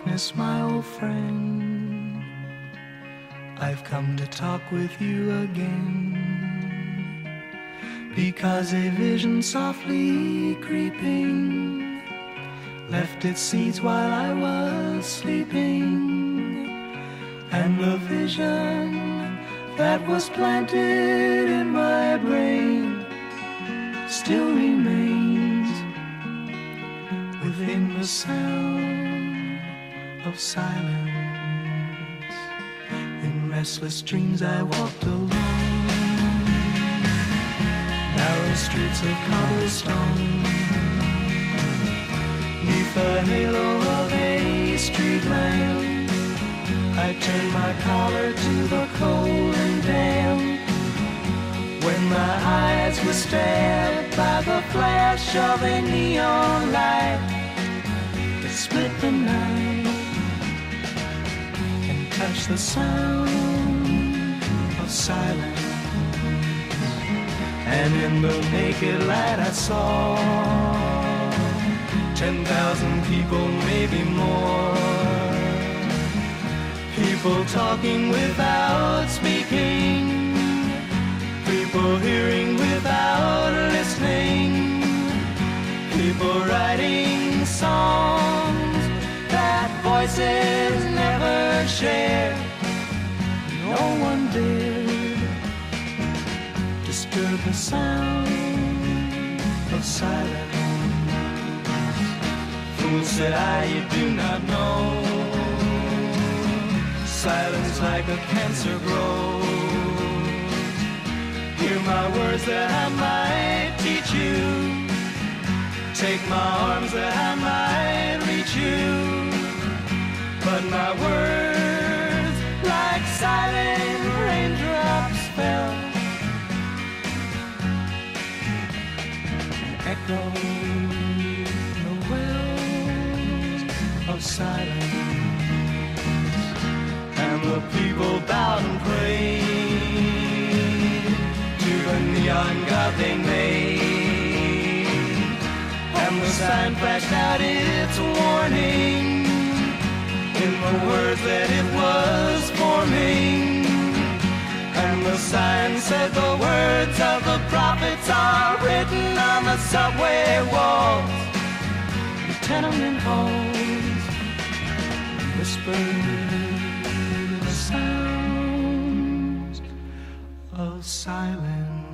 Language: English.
darkness, my old friend, I've come to talk with you again, because a vision softly creeping left its seeds while I was sleeping, and the vision that was planted in my brain still remains within the sound of silence. In restless dreams I walked along narrow streets of cobblestone, neath the halo of a street lamp. I turned my collar to the cold and damp, when my eyes were stabbed by the flash of a neon light that split the night and touched the sound of silence. And in the naked light I saw 10,000 people, maybe more, people talking without speaking, people hearing without listening, people writing songs that voices never share. No one dared disturb the sound of silence. Fool, said I, you do not know, silence like a cancer grows. Hear my words that I might teach you, take my arms that I might reach you, but my words like silent raindrops fell and echoed the wells of silence. And the people bowed and prayed to the neon god they made, and the sign flashed out its warning in the words that it was forming. And the sign said the words of the prophets are written on the subway walls, the tenement halls, whispered sounds of silence.